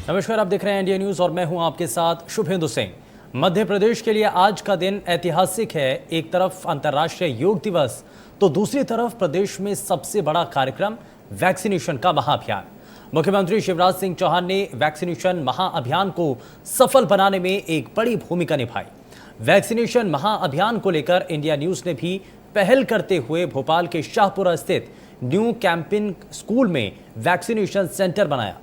नमस्कार, आप देख रहे हैं इंडिया न्यूज और मैं हूं आपके साथ शुभेंदु सिंह। मध्य प्रदेश के लिए आज का दिन ऐतिहासिक है। एक तरफ अंतर्राष्ट्रीय योग दिवस तो दूसरी तरफ प्रदेश में सबसे बड़ा कार्यक्रम वैक्सीनेशन का महाअभियान। मुख्यमंत्री शिवराज सिंह चौहान ने वैक्सीनेशन महाअभियान को सफल बनाने में एक बड़ी भूमिका निभाई। वैक्सीनेशन महाअभियान को लेकर इंडिया न्यूज ने भी पहल करते हुए भोपाल के शाहपुरा स्थित न्यू कैंपिन स्कूल में वैक्सीनेशन सेंटर बनाया।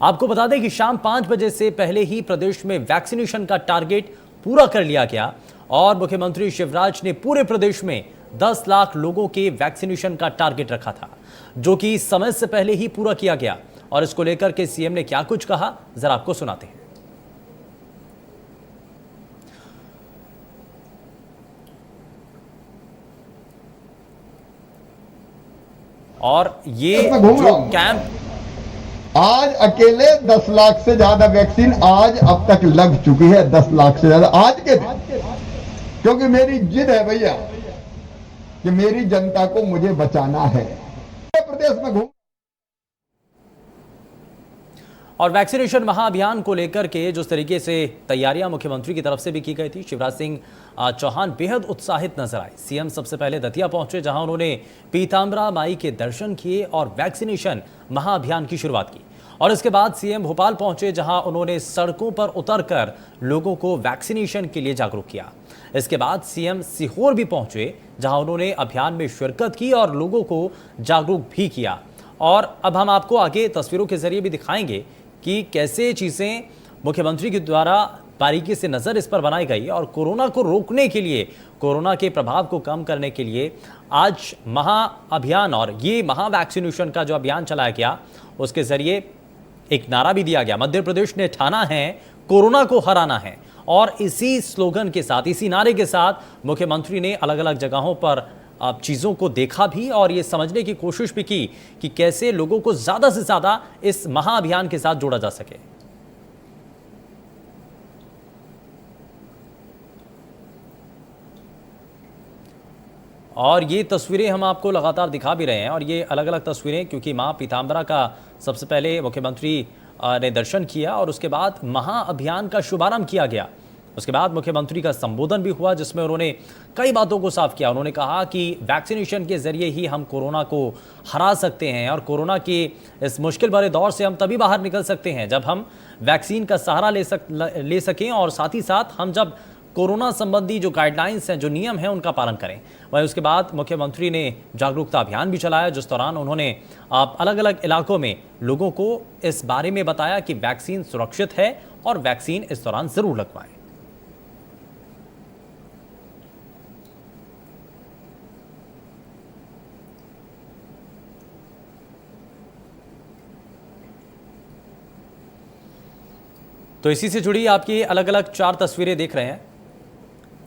आपको बता दें कि शाम 5 बजे से पहले ही प्रदेश में वैक्सीनेशन का टारगेट पूरा कर लिया गया और मुख्यमंत्री शिवराज ने पूरे प्रदेश में 10 लाख लोगों के वैक्सीनेशन का टारगेट रखा था, जो कि समय से पहले ही पूरा किया गया। और इसको लेकर के सीएम ने क्या कुछ कहा, जरा आपको सुनाते हैं। और ये जो कैंप आज अकेले 10 लाख से ज्यादा वैक्सीन आज अब तक लग चुकी है। 10 लाख से ज्यादा आज के दिन, क्योंकि मेरी जिद है भैया कि मेरी जनता को मुझे बचाना है। प्रदेश में घूम और वैक्सीनेशन महाअभियान को लेकर के जिस तरीके से तैयारियां मुख्यमंत्री की तरफ से भी की गई थी, शिवराज सिंह चौहान बेहद उत्साहित नजर आए। सीएम सबसे पहले दतिया पहुंचे, जहां उन्होंने पीताम्बरा माई के दर्शन किए और वैक्सीनेशन महाअभियान की शुरुआत की। और इसके बाद सीएम भोपाल पहुंचे, जहां उन्होंने सड़कों पर उतरकर लोगों को वैक्सीनेशन के लिए जागरूक किया। इसके बाद सीएम सीहोर भी पहुंचे, जहां उन्होंने अभियान में शिरकत की और लोगों को जागरूक भी किया। और अब हम आपको आगे तस्वीरों के जरिए भी दिखाएंगे कि कैसे चीजें मुख्यमंत्री के द्वारा बारीकी से नजर इस पर बनाई गई और कोरोना को रोकने के लिए, कोरोना के प्रभाव को कम करने के लिए आज महाअभियान और ये महा वैक्सीनेशन का जो अभियान चलाया गया, उसके जरिए एक नारा भी दिया गया, मध्य प्रदेश ने ठाना है कोरोना को हराना है। और इसी स्लोगन के साथ, इसी नारे के साथ मुख्यमंत्री ने अलग अलग जगहों पर चीज़ों को देखा भी और ये समझने की कोशिश भी की कि कैसे लोगों को ज़्यादा से ज़्यादा इस महाअभियान के साथ जोड़ा जा सके। और ये तस्वीरें हम आपको लगातार दिखा भी रहे हैं और ये अलग अलग तस्वीरें, क्योंकि मां पीताम्बरा का सबसे पहले मुख्यमंत्री ने दर्शन किया और उसके बाद महाअभियान का शुभारंभ किया गया। उसके बाद मुख्यमंत्री का संबोधन भी हुआ, जिसमें उन्होंने कई बातों को साफ किया। उन्होंने कहा कि वैक्सीनेशन के जरिए ही हम कोरोना को हरा सकते हैं और कोरोना के इस मुश्किल भरे दौर से हम तभी बाहर निकल सकते हैं जब हम वैक्सीन का सहारा ले सकें और साथ ही साथ हम जब कोरोना संबंधी जो गाइडलाइंस हैं, जो नियम हैं, उनका पालन करें। वहीं उसके बाद मुख्यमंत्री ने जागरूकता अभियान भी चलाया, जिस दौरान उन्होंने अलग अलग इलाकों में लोगों को इस बारे में बताया कि वैक्सीन सुरक्षित है और वैक्सीन इस दौरान जरूर लगवाएं। तो इसी से जुड़ी आपकी अलग अलग 4 तस्वीरें देख रहे हैं।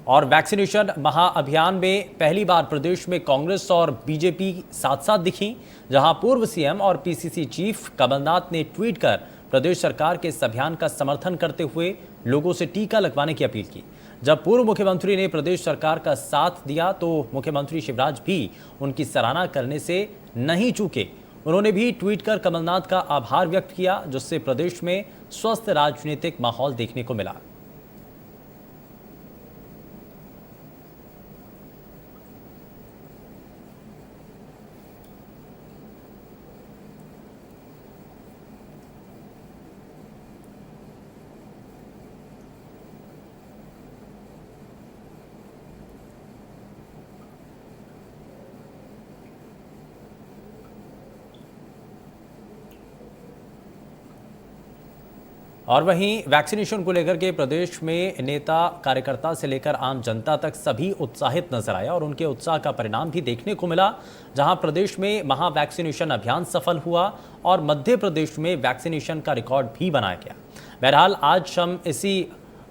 और वैक्सीनेशन महाअभियान में पहली बार प्रदेश में कांग्रेस और बीजेपी साथ साथ दिखी, जहां पूर्व सीएम और पीसीसी चीफ कमलनाथ ने ट्वीट कर प्रदेश सरकार के इस अभियान का समर्थन करते हुए लोगों से टीका लगवाने की अपील की। जब पूर्व मुख्यमंत्री ने प्रदेश सरकार का साथ दिया तो मुख्यमंत्री शिवराज भी उनकी सराहना करने से नहीं चूके। उन्होंने भी ट्वीट कर कमलनाथ का आभार व्यक्त किया, जिससे प्रदेश में स्वस्थ राजनीतिक माहौल देखने को मिला। और वहीं वैक्सीनेशन को लेकर के प्रदेश में नेता कार्यकर्ता से लेकर आम जनता तक सभी उत्साहित नजर आया और उनके उत्साह का परिणाम भी देखने को मिला, जहां प्रदेश में महा वैक्सीनेशन अभियान सफल हुआ और मध्य प्रदेश में वैक्सीनेशन का रिकॉर्ड भी बनाया गया। बहरहाल आज हम इसी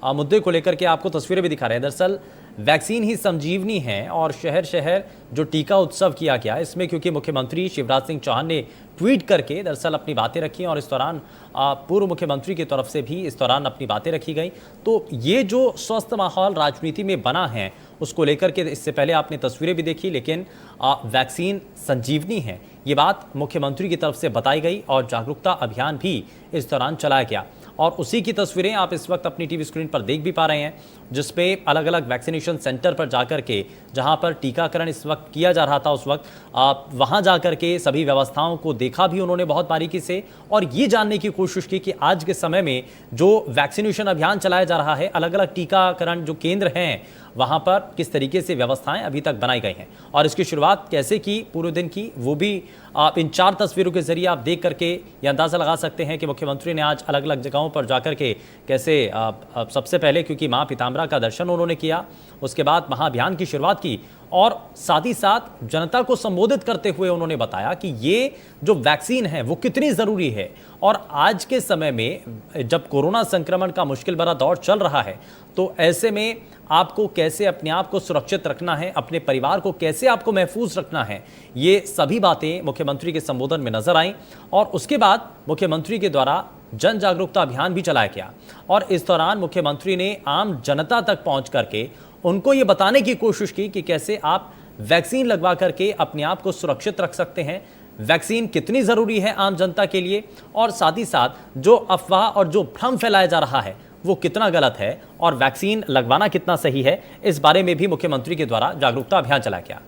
मुद्दे को लेकर के आपको तस्वीरें भी दिखा रहे हैं। दरअसल वैक्सीन ही संजीवनी है और शहर शहर जो टीका उत्सव किया गया, इसमें क्योंकि मुख्यमंत्री शिवराज सिंह चौहान ने ट्वीट करके दरअसल अपनी बातें रखी और इस दौरान पूर्व मुख्यमंत्री की तरफ से भी इस दौरान अपनी बातें रखी गई, तो ये जो स्वस्थ माहौल राजनीति में बना है उसको लेकर के इससे पहले आपने तस्वीरें भी देखी, लेकिन वैक्सीन संजीवनी है ये बात मुख्यमंत्री की तरफ से बताई गई और जागरूकता अभियान भी इस दौरान चलाया गया। और उसी की तस्वीरें आप इस वक्त अपनी टीवी स्क्रीन पर देख भी पा रहे हैं, जिसपे अलग अलग वैक्सीनेशन सेंटर पर जाकर के जहां पर टीकाकरण इस वक्त किया जा रहा था, उस वक्त वहां जाकर के सभी व्यवस्थाओं को देखा भी उन्होंने बहुत बारीकी से, और ये जानने की कोशिश की कि आज के समय में जो वैक्सीनेशन अभियान चलाया जा रहा है, अलग अलग टीकाकरण जो केंद्र हैं वहां पर किस तरीके से व्यवस्थाएं अभी तक बनाई गई हैं और इसकी शुरुआत कैसे की पूरे दिन की, वो भी आप इन 4 तस्वीरों के जरिए आप देख करके ये अंदाजा लगा सकते हैं कि मुख्यमंत्री ने आज अलग अलग जगहों पर जाकर के कैसे सबसे पहले क्योंकि मां पीताम्बरा का दर्शन उन्होंने किया, उसके बाद महाअभियान की शुरुआत की और साथ ही साथ जनता को संबोधित करते हुए उन्होंने बताया कि ये जो वैक्सीन है वो कितनी ज़रूरी है और आज के समय में जब कोरोना संक्रमण का मुश्किल भरा दौर चल रहा है तो ऐसे में आपको कैसे अपने आप को सुरक्षित रखना है, अपने परिवार को कैसे आपको महफूज रखना है, ये सभी बातें मुख्यमंत्री के संबोधन में नजर आईं। और उसके बाद मुख्यमंत्री के द्वारा जन जागरूकता अभियान भी चलाया गया और इस दौरान मुख्यमंत्री ने आम जनता तक पहुंच करके उनको ये बताने की कोशिश की कि कैसे आप वैक्सीन लगवा करके अपने आप को सुरक्षित रख सकते हैं, वैक्सीन कितनी ज़रूरी है आम जनता के लिए और साथ ही साथ जो अफवाह और जो भ्रम फैलाया जा रहा है वो कितना गलत है और वैक्सीन लगवाना कितना सही है, इस बारे में भी मुख्यमंत्री के द्वारा जागरूकता अभियान चलाया गया।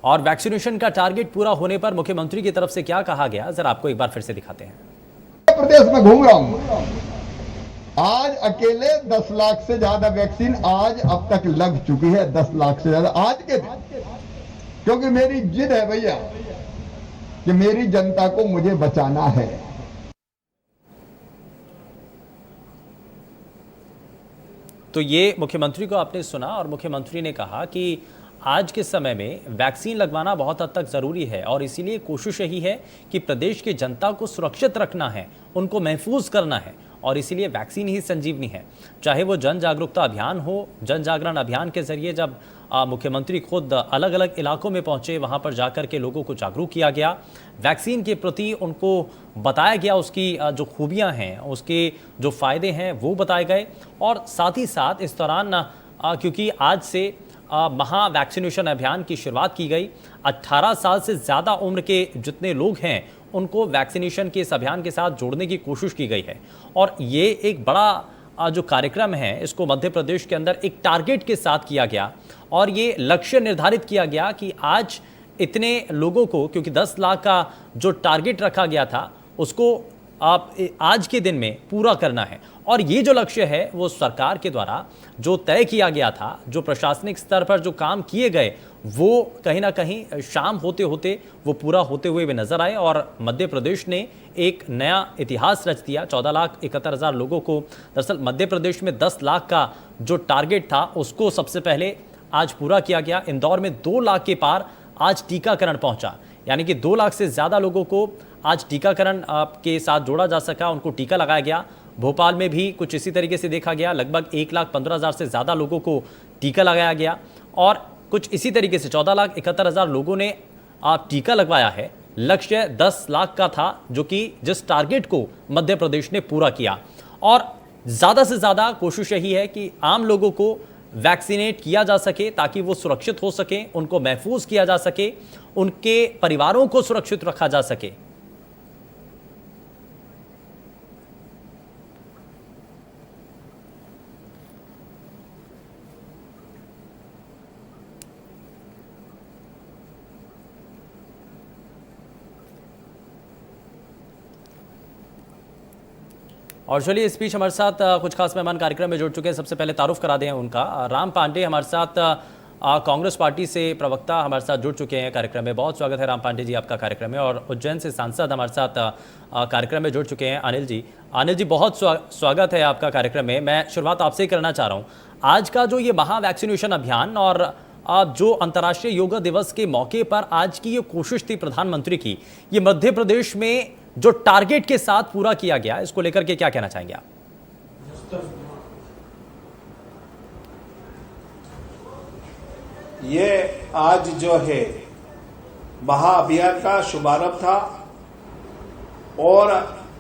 और वैक्सीनेशन का टारगेट पूरा होने पर मुख्यमंत्री की तरफ से क्या कहा गया, जरा आपको एक बार फिर से दिखाते हैं। प्रदेश में घूम रहा हूं, आज अकेले 10 लाख से ज्यादा वैक्सीन आज अब तक लग चुकी है, 10 लाख से ज्यादा आज के दिन, क्योंकि मेरी जिद है भैया कि मेरी जनता को मुझे बचाना है। तो ये मुख्यमंत्री को आपने सुना और मुख्यमंत्री ने कहा कि आज के समय में वैक्सीन लगवाना बहुत हद तक ज़रूरी है और इसीलिए कोशिश यही है कि प्रदेश की जनता को सुरक्षित रखना है, उनको महफूज करना है और इसीलिए वैक्सीन ही संजीवनी है। चाहे वो जन जागरूकता अभियान हो, जन जागरण अभियान के जरिए जब मुख्यमंत्री खुद अलग अलग इलाकों में पहुंचे, वहां पर जाकर के लोगों को जागरूक किया गया, वैक्सीन के प्रति उनको बताया गया, उसकी जो खूबियां हैं, उसके जो फ़ायदे हैं वो बताए गए और साथ ही साथ इस दौरान क्योंकि आज से महा वैक्सीनेशन अभियान की शुरुआत की गई, 18 साल से ज़्यादा उम्र के जितने लोग हैं उनको वैक्सीनेशन के इस अभियान के साथ जोड़ने की कोशिश की गई है और ये एक बड़ा जो कार्यक्रम है इसको मध्य प्रदेश के अंदर एक टारगेट के साथ किया गया और ये लक्ष्य निर्धारित किया गया कि आज इतने लोगों को, क्योंकि 10 लाख का जो टारगेट रखा गया था उसको आप आज के दिन में पूरा करना है और ये जो लक्ष्य है वो सरकार के द्वारा जो तय किया गया था, जो प्रशासनिक स्तर पर जो काम किए गए वो कहीं ना कहीं शाम होते होते वो पूरा होते हुए भी नजर आए और मध्य प्रदेश ने एक नया इतिहास रच दिया। 14,71,000 लोगों को, दरअसल मध्य प्रदेश में 10 लाख का जो टारगेट था उसको सबसे पहले आज पूरा किया गया। इंदौर में 2 लाख के पार आज टीकाकरण पहुंचा, यानी कि 2 लाख से ज़्यादा लोगों को आज टीकाकरण के साथ जोड़ा जा सका, उनको टीका लगाया गया। भोपाल में भी कुछ इसी तरीके से देखा गया, लगभग 1,15,000 से ज़्यादा लोगों को टीका लगाया गया और कुछ इसी तरीके से 14,71,000 लोगों ने टीका लगवाया है। लक्ष्य 10 लाख का था जो कि जिस टारगेट को मध्य प्रदेश ने पूरा किया और ज़्यादा से ज़्यादा कोशिश यही है कि आम लोगों को वैक्सीनेट किया जा सके ताकि वो सुरक्षित हो सके, उनको महफूज किया जा सके, उनके परिवारों को सुरक्षित रखा जा सके। और चलिए इस बीच हमारे साथ कुछ खास मेहमान कार्यक्रम में जुड़ चुके हैं। सबसे पहले तारुफ करा दें उनका। राम पांडे हमारे साथ कांग्रेस पार्टी से प्रवक्ता हमारे साथ जुड़ चुके हैं कार्यक्रम में। बहुत स्वागत है राम पांडे जी आपका कार्यक्रम में। और उज्जैन से सांसद हमारे साथ कार्यक्रम में जुड़ चुके हैं अनिल जी। अनिल जी बहुत स्वागत है आपका कार्यक्रम में। मैं शुरुआत आपसे ही करना चाह रहा हूँ, आज का जो ये महा वैक्सीनेशन अभियान और जो अंतर्राष्ट्रीय योगा दिवस के मौके पर आज की ये कोशिश थी प्रधानमंत्री की, ये मध्य प्रदेश में जो टारगेट के साथ पूरा किया गया, इसको लेकर के क्या कहना चाहेंगे आप? ये आज जो है महाअभियान का शुभारंभ था और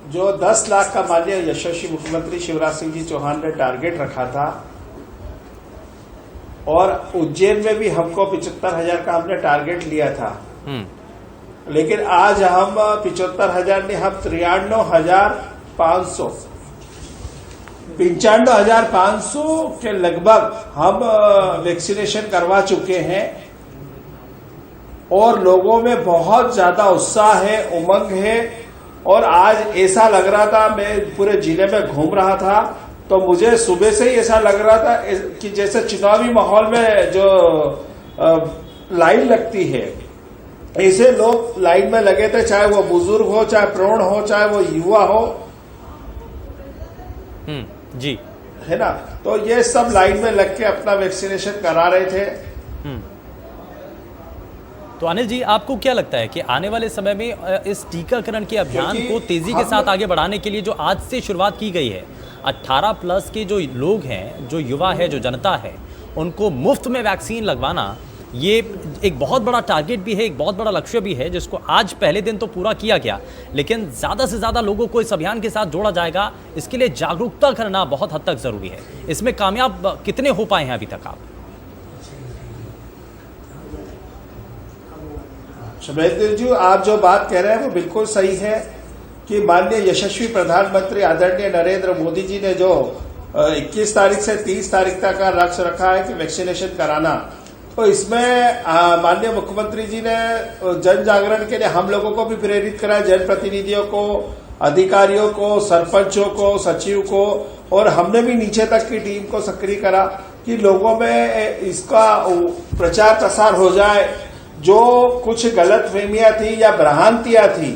जो 10 लाख का माननीय यशस्वी मुख्यमंत्री शिवराज सिंह जी चौहान ने टारगेट रखा था, और उज्जैन में भी हमको 75,000 का हमने टारगेट लिया था, लेकिन आज हम 75,000 नहीं, हम 95,500 के लगभग हम वैक्सीनेशन करवा चुके हैं। और लोगों में बहुत ज्यादा उत्साह है, उमंग है। और आज ऐसा लग रहा था, मैं पूरे जिले में घूम रहा था तो मुझे सुबह से ही ऐसा लग रहा था कि जैसे चुनावी माहौल में जो लाइन लगती है, ऐसे लोग लाइन में लगे थे, चाहे वो बुजुर्ग हो, चाहे प्रौढ़ हो, चाहे वो युवा हो, जी, है ना। तो ये सब लाइन में लग के अपना वैक्सीनेशन करा रहे थे। तो अनिल जी, आपको क्या लगता है कि आने वाले समय में इस टीकाकरण के अभियान को तेजी के साथ आगे बढ़ाने के लिए जो आज से शुरुआत की गई है, 18 प्लस के जो लोग हैं, जो युवा है, जो जनता है, उनको मुफ्त में वैक्सीन लगवाना, ये एक बहुत बड़ा टारगेट भी है, एक बहुत बड़ा लक्ष्य भी है, जिसको आज पहले दिन तो पूरा किया गया, लेकिन ज़्यादा से ज़्यादा लोगों को इस अभियान के साथ जोड़ा जाएगा। इसके लिए जागरूकता करना बहुत हद तक ज़रूरी है। इसमें कामयाब कितने हो पाए हैं अभी तक आप? शुभेंद्र जी, आप जो बात कह रहे हैं वो बिल्कुल सही है कि माननीय यशस्वी प्रधानमंत्री आदरणीय नरेंद्र मोदी जी ने जो 21 तारीख से 30 तारीख तक का लक्ष्य रखा है कि वैक्सीनेशन कराना, तो इसमें माननीय मुख्यमंत्री जी ने जन जागरण के लिए हम लोगों को भी प्रेरित करा, जनप्रतिनिधियों को, अधिकारियों को, सरपंचों को, सचिव को, और हमने भी नीचे तक की टीम को सक्रिय करा कि लोगों में इसका प्रचार प्रसार हो जाए। जो कुछ गलतफहमियां थी या भ्रांतियां थी,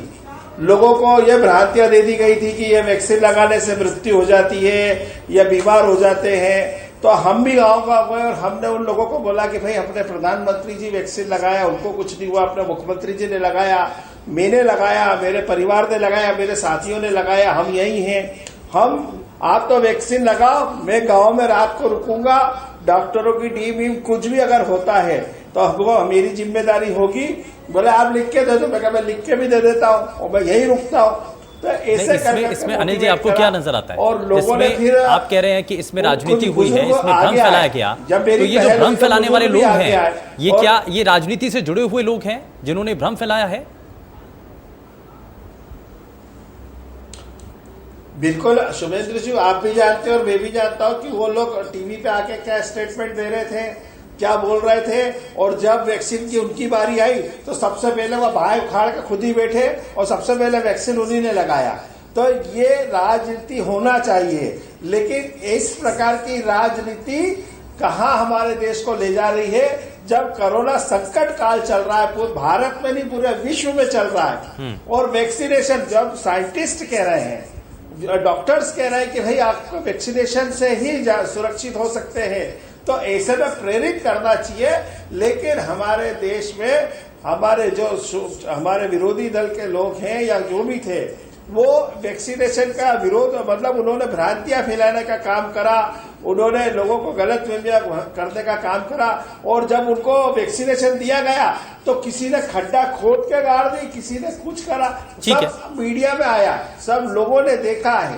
लोगों को ये भ्रांतियां दे दी गई थी कि ये वैक्सीन लगाने से मृत्यु हो जाती है या बीमार हो जाते हैं, तो हम भी गाँव गए और हमने उन लोगों को बोला कि भाई अपने प्रधानमंत्री जी वैक्सीन लगाया, उनको कुछ नहीं हुआ, अपने मुख्यमंत्री जी ने लगाया, मैंने लगाया, मेरे परिवार ने लगाया, मेरे साथियों ने लगाया, हम यही हैं, आप तो वैक्सीन लगाओ, मैं गाँव में रात को रुकूंगा, डॉक्टरों की टीम कुछ भी अगर होता है तो हमको मेरी जिम्मेदारी होगी। बोले आप लिख के दे दो, मैं लिख के भी दे देता हूँ और मैं यही रुकता हूँ। तो ऐसे इसमें अनिल जी आपको क्या नजर आता है? और लोगों ने फिर आप कह रहे हैं कि इसमें राजनीति हुई है, इसमें भ्रम फैलाया गया, तो ये जो भ्रम फैलाने वाले लोग हैं, ये क्या ये राजनीति से जुड़े हुए लोग हैं जिन्होंने भ्रम फैलाया है? बिल्कुल शुभेंद्र जी, आप भी जानते हैं और मैं भी जानता हूं कि वो लोग टीवी पे आके क्या स्टेटमेंट दे रहे थे, क्या बोल रहे थे, और जब वैक्सीन की उनकी बारी आई तो सबसे पहले वो भाई उखाड़ के खुद ही बैठे और सबसे पहले वैक्सीन उन्हीं ने लगाया। तो ये राजनीति होना चाहिए, लेकिन इस प्रकार की राजनीति कहां हमारे देश को ले जा रही है, जब कोरोना संकट काल चल रहा है, पूरे भारत में नहीं पूरे विश्व में चल रहा है, और वैक्सीनेशन जब साइंटिस्ट कह रहे हैं, डॉक्टर्स कह रहे हैं कि भाई आपको वैक्सीनेशन से ही सुरक्षित हो सकते हैं, तो ऐसे में प्रेरित करना चाहिए। लेकिन हमारे देश में हमारे विरोधी दल के लोग हैं या जो भी थे, वो वैक्सीनेशन का विरोध, मतलब उन्होंने भ्रांतियां फैलाने का काम करा, उन्होंने लोगों को गलतफहमियां करने का काम करा, और जब उनको वैक्सीनेशन दिया गया तो किसी ने खड्डा खोद के गाड़ दी, किसी ने कुछ करा, सब मीडिया में आया, सब लोगों ने देखा है।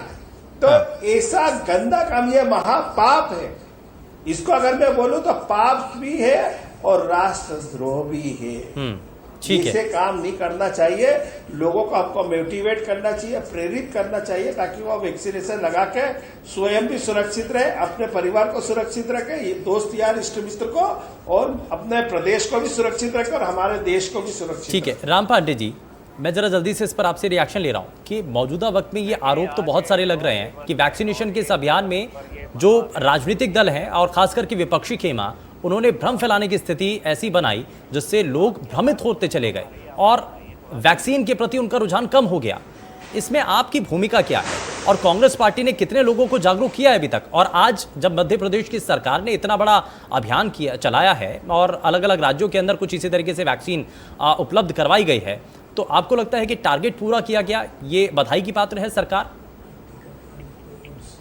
तो ऐसा गंदा काम, ये महापाप है, इसको अगर मैं बोलूं तो पाप भी है और राष्ट्रद्रोह भी है। इसे काम नहीं करना चाहिए। लोगों को आपको मोटिवेट करना चाहिए, प्रेरित करना चाहिए, ताकि वो वैक्सीनेशन लगा के स्वयं भी सुरक्षित रहे, अपने परिवार को सुरक्षित रखे, दोस्त यार इष्ट मित्र को, और अपने प्रदेश को भी सुरक्षित रखे और हमारे देश को भी सुरक्षित। ठीक है राम पांडे जी, मैं जरा जल्दी से इस पर आपसे रिएक्शन ले रहा हूं कि मौजूदा वक्त में ये आरोप तो बहुत सारे लग रहे हैं कि वैक्सीनेशन के इस अभियान में जो राजनीतिक दल हैं और खासकर के विपक्षी खेमा, उन्होंने भ्रम फैलाने की स्थिति ऐसी बनाई जिससे लोग भ्रमित होते चले गए और वैक्सीन के प्रति उनका रुझान कम हो गया। इसमें आपकी भूमिका क्या है और कांग्रेस पार्टी ने कितने लोगों को जागरूक किया है अभी तक? और आज जब मध्य प्रदेश की सरकार ने इतना बड़ा अभियान चलाया है और अलग अलग राज्यों के अंदर कुछ इसी तरीके से वैक्सीन उपलब्ध करवाई गई है, तो आपको लगता है कि टारगेट पूरा किया गया, ये बधाई की पात्र है सरकार?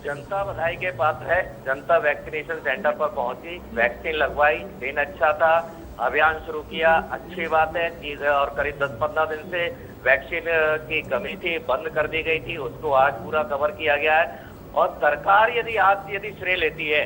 जनता बधाई के पात्र है। जनता वैक्सीनेशन सेंटर पर पहुंची, वैक्सीन लगवाई, दिन अच्छा था, अभियान शुरू किया, अच्छी बात है। और करीब 10-15 दिन से वैक्सीन की कमी थी, बंद कर दी गई थी, उसको आज पूरा कवर किया गया है। और सरकार यदि श्रेय लेती है,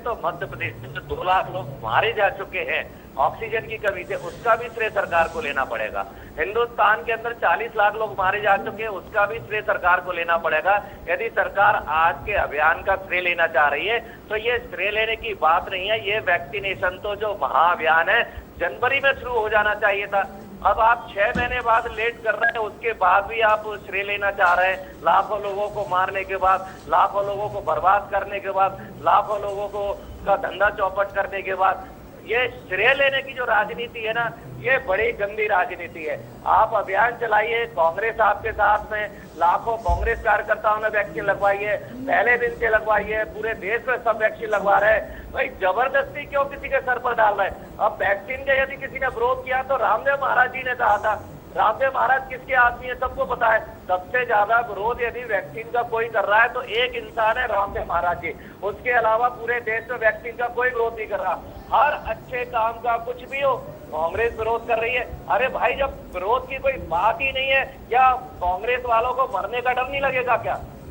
तो मध्य प्रदेश में जो 2 लाख लोग मारे जा चुके हैं ऑक्सीजन की कमी से, उसका भी श्रेय सरकार को लेना पड़ेगा। हिंदुस्तान के अंदर 40 लाख लोग मारे जा चुके हैं, उसका भी श्रेय सरकार को लेना पड़ेगा। यदि सरकार आज के अभियान का श्रेय लेना चाह रही है तो ये श्रेय लेने की बात नहीं है। ये वैक्सीनेशन तो जो महाअभियान है जनवरी में शुरू हो जाना चाहिए था। अब आप 6 महीने बाद लेट कर रहे हैं, उसके बाद भी आप श्रेय लेना चाह रहे हैं। लाखों लोगों को मारने के बाद, लाखों लोगों को बर्बाद करने के बाद, लाखों लोगों को का धंधा चौपट करने के बाद ये श्रेय लेने की जो राजनीति है ना, ये बड़ी गंदी राजनीति है। आप अभियान चलाइए, कांग्रेस आपके साथ में, लाखों कांग्रेस कार्यकर्ताओं ने वैक्सीन लगवाई है, पहले दिन से लगवाई है, पूरे देश में सब वैक्सीन लगवा रहे हैं। भाई जबरदस्ती क्यों किसी के सर पर डाल रहे हैं? अब वैक्सीन का यदि किसी ने विरोध किया तो रामदेव महाराज जी ने कहा था। रामदेव महाराज किसके आदमी है सबको पता है। सबसे ज्यादा विरोध यदि वैक्सीन का कोई कर रहा है तो एक इंसान है, रामदेव महाराज जी। उसके अलावा पूरे देश में वैक्सीन का कोई विरोध नहीं कर रहा। हर अच्छे काम का कुछ भी हो, कांग्रेस विरोध कर रही है। अरे भाई, जब विरोध की कोई बात ही नहीं है, क्या कांग्रेस वालों को मरने का डर नहीं लगेगा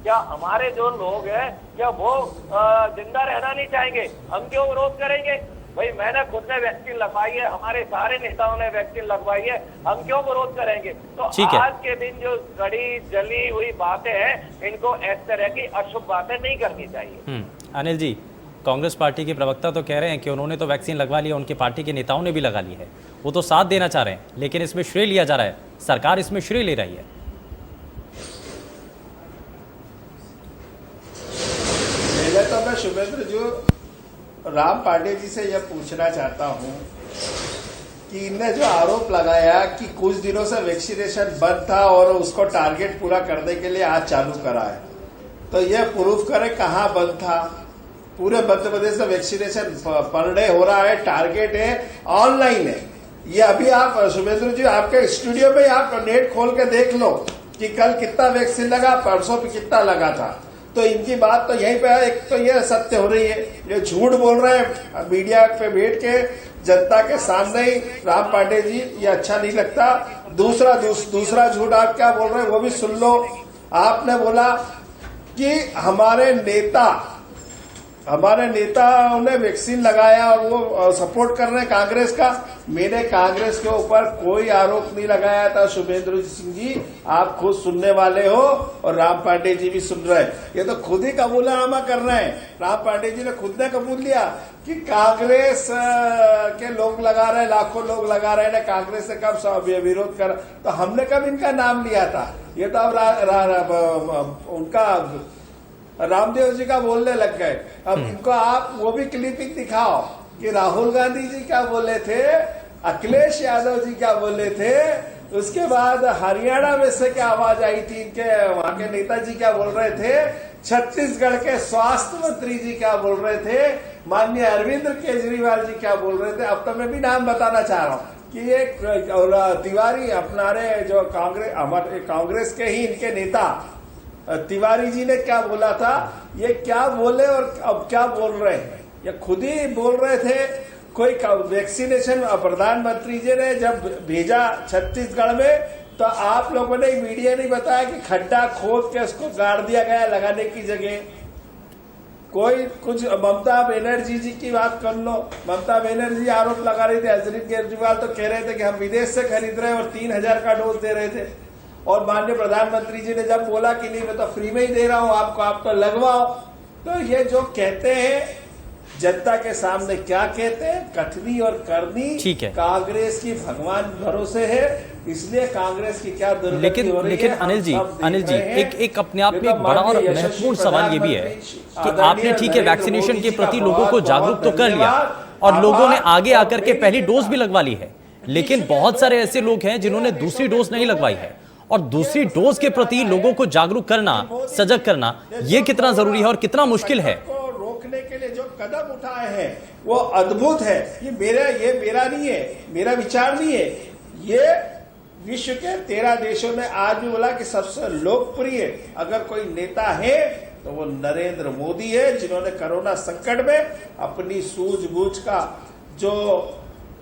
क्या हमारे जो लोग हैं क्या वो जिंदा रहना नहीं चाहेंगे? हम क्यों विरोध करेंगे? भाई मैंने खुद ने वैक्सीन लगवाई है, हमारे सारे नेताओं ने वैक्सीन लगवाई है, हम क्यों विरोध करेंगे? तो आज के दिन जो कड़ी जली हुई बातें हैं, इनको इस तरह की अशुभ बातें नहीं करनी चाहिए। अनिल जी, कांग्रेस पार्टी के प्रवक्ता तो कह रहे हैं कि उन्होंने तो वैक्सीन लगवा ली है, उनकी पार्टी के नेताओं ने भी लगा ली है, वो तो साथ देना चाह रहे हैं, लेकिन इसमें श्रेय लिया जा रहा है, सरकार इसमें श्रेय ले रही है। पहले तो मैं शुभेंद्र जो राम पांडे जी से यह पूछना चाहता हूं कि इनने जो आरोप लगाया कि कुछ दिनों से वैक्सीनेशन बंद था और उसको टारगेट पूरा करने के लिए आज चालू करा है, तो यह प्रूफ करें कहां बंद था। पूरे मध्य प्रदेश में वैक्सीनेशन पर डे हो रहा है, टारगेट है, ऑनलाइन है। ये अभी आप शुभेंद्र जी आपके स्टूडियो में आप नेट खोल के देख लो कि कल कितना वैक्सीन लगा, परसों पे कितना लगा था। तो इनकी बात तो यहीं पे है। एक तो ये सत्य हो रही है, ये झूठ बोल रहे हैं मीडिया पे बैठ के जनता के सामने ही राम पांडे जी, ये अच्छा नहीं लगता। दूसरा झूठ आप क्या बोल रहे हैं वो भी सुन लो। आपने बोला कि हमारे नेताओं ने वैक्सीन लगाया और वो सपोर्ट कर रहे हैं कांग्रेस का। मैंने कांग्रेस के ऊपर कोई आरोप नहीं लगाया था शुभेंद्र सिंह जी, आप खुद सुनने वाले हो और राम पांडे जी भी सुन रहे हैं। ये तो खुद ही कबूलनामा कर रहे हैं। राम पांडे जी ने खुद ने कबूल लिया कि कांग्रेस के लोग लगा रहे हैं, लाखों लोग लगा रहे हैं, कांग्रेस से कब विरोध कर, तो हमने कब इनका नाम लिया था? ये तो अब उनका रामदेव जी का बोलने लग गए। अब इनको आप वो भी क्लिपिंग दिखाओ कि राहुल गांधी जी क्या बोले थे, अखिलेश यादव जी क्या बोले थे, उसके बाद हरियाणा में से क्या आवाज आई थी, इनके वहां के नेताजी क्या बोल रहे थे, छत्तीसगढ़ के स्वास्थ्य मंत्री जी क्या बोल रहे थे, माननीय अरविंद केजरीवाल जी क्या बोल रहे थे। अब तो मैं भी नाम बताना चाह रहा हूँ कि एक तिवारी अपना रहे जो कांग्रेस के ही इनके नेता तिवारी जी ने क्या बोला था, ये क्या बोले और अब क्या बोल रहे हैं, ये खुद ही बोल रहे थे। कोई वैक्सीनेशन प्रधानमंत्री जी ने जब भेजा छत्तीसगढ़ में, तो आप लोगों ने मीडिया नहीं बताया कि खड्डा खोद के उसको गाड़ दिया गया लगाने की जगह। कोई कुछ ममता बनर्जी जी की बात कर लो, ममता बनर्जी आरोप लगा रही थी, अरविंद केजरीवाल तो कह रहे थे कि हम विदेश से खरीद रहे हैं और 3000 का डोज दे रहे थे। और माननीय प्रधानमंत्री जी ने जब बोला कि नहीं मैं तो फ्री में ही दे रहा हूं आपको, आप तो लगवाओ। तो ये जो कहते हैं जनता के सामने क्या कहते हैं, कथनी और करनी कांग्रेस की भगवान भरोसे है, इसलिए कांग्रेस की क्या दुर्गति हो रही है। लेकिन अनिल जी एक अपने आप में एक बड़ा और महत्वपूर्ण सवाल ये भी है कि आपने ठीक है वैक्सीनेशन के प्रति लोगों को जागरूक तो कर लिया और लोगों ने आगे आकर के पहली डोज भी लगवा ली है, लेकिन बहुत सारे ऐसे लोग हैं जिन्होंने दूसरी डोज नहीं लगवाई है, और दूसरी डोज के प्रति लोगों को जागरूक करना, सजग करना, ये कितना जरूरी है और कितना मुश्किल है। रोकने के लिए जो कदम उठाए हैं वो अद्भुत है। ये मेरा नहीं है, मेरा विचार नहीं है, ये विश्व के 13 देशों ने आज भी बोला कि सबसे लोकप्रिय अगर कोई नेता है तो वो नरेंद्र मोदी है, जिन्होंने कोरोना संकट में अपनी सूझबूझ का जो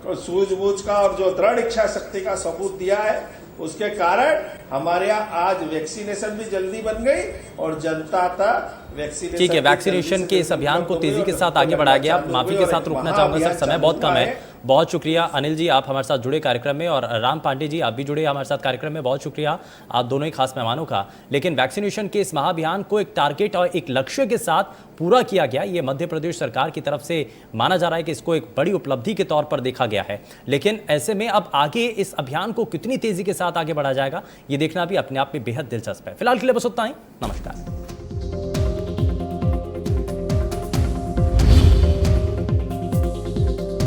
सूझबूझ का और जो दृढ़ इच्छा शक्ति का सबूत दिया है, उसके कारण हमारे यहाँ आज वैक्सीनेशन भी जल्दी बन गई और जनता तक वैक्सीनेशन। ठीक है, वैक्सीनेशन के इस अभियान को तेजी के साथ आगे बढ़ाया गया। माफी के साथ रुकना चाहूंगा सर, समय बहुत कम है। बहुत शुक्रिया अनिल जी, आप हमारे साथ जुड़े कार्यक्रम में, और राम पांडे जी आप भी जुड़े हमारे साथ कार्यक्रम में। बहुत शुक्रिया आप दोनों ही खास मेहमानों का। लेकिन वैक्सीनेशन के इस महाअभियान को एक टारगेट और एक लक्ष्य के साथ पूरा किया गया, ये मध्य प्रदेश सरकार की तरफ से माना जा रहा है कि इसको एक बड़ी उपलब्धि के तौर पर देखा गया है। लेकिन ऐसे में अब आगे इस अभियान को कितनी तेजी के साथ आगे बढ़ाया जाएगा, ये देखना भी अपने आप में बेहद दिलचस्प है। फिलहाल के लिए बस उतना ही। नमस्कार।